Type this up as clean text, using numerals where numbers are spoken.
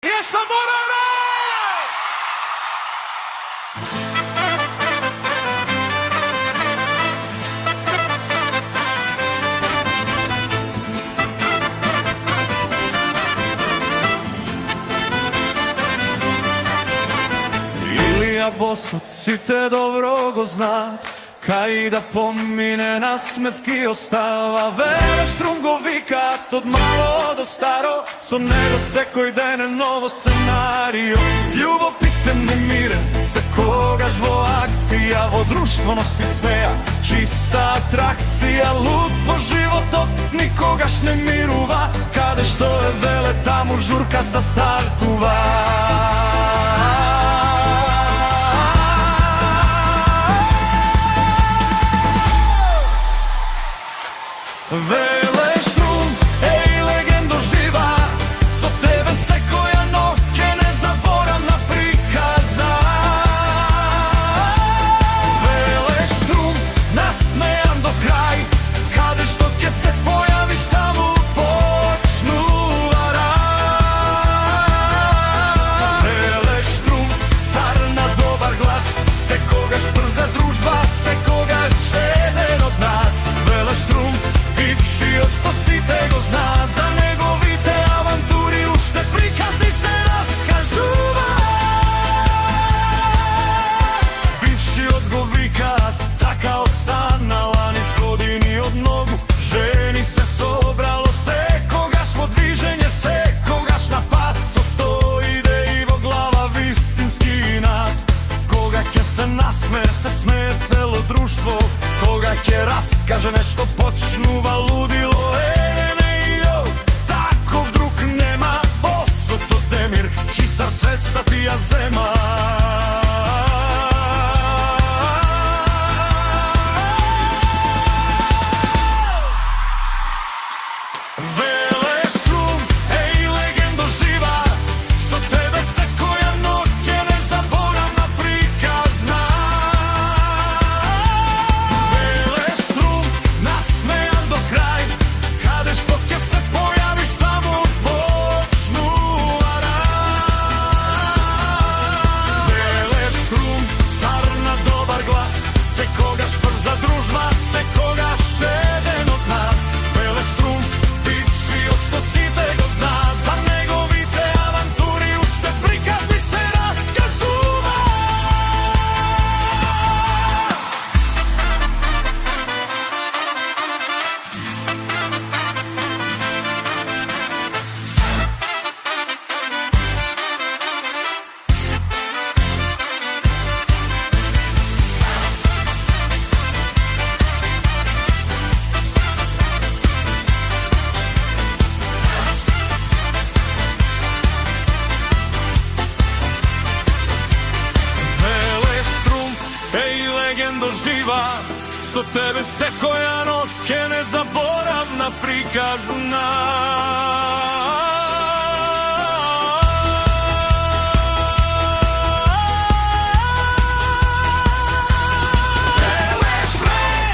Jesmo morali! Ilija Bosut si te dobro go zna, kaj da pomine nasmevki ostava. Vereš Strungovikat od malo do staro, so nego se koji dene novo scenario. Ljubo pitanje miren, se koga žvo akcija, vo društvo nosi smeja, čista atrakcija. Lud po životot, nikogaš ne miruva, kade što je vele, tamo žurkata startuva. Vele Štrum, ej legendo živa, so tebe se koja noke nezaboravna prikazna. Vele Štrum, nasmejan do kraj, kadeš dok je se pojaviš tamo počnu vara. Vele Štrum, car na dobar glas, se kogaš brza družba, se kogaš jedan od nas. Vele Štrum, bivši od što si tego zna, za njegovite avanturi ušte prikazni se raskažuva. Bivši od Govika, taka ostana, lani s godini od nogu, ženi se sobralo se, kogaš po dviženje se, kogaš na pad, so stoji vo glava vistinski nad. Koga ke se nasme, se smeje celo društvo, koga ke raskaže nešto počnuva ludilo. Takov drug nema, Bosut od Demir, Hisar svesta tija zema. Vele Štrum, ej legendo živa, so tebe se koja noke nezaboravna prikazna. Vele Štrum, nasmejan do kraj, kadeš dok je se pojaviš tamo počnu vara. Vele Štrum, car na dobar glas, se kogaš brza družba, se kogaš jedan od nas. Vele Štrum, bivši od što si tego zna, za njegovite avanturi ušte prikazni se raskažuva. Vele Štrum, ej legendo živa, so tebe se koja noke nezaboravna prikazna.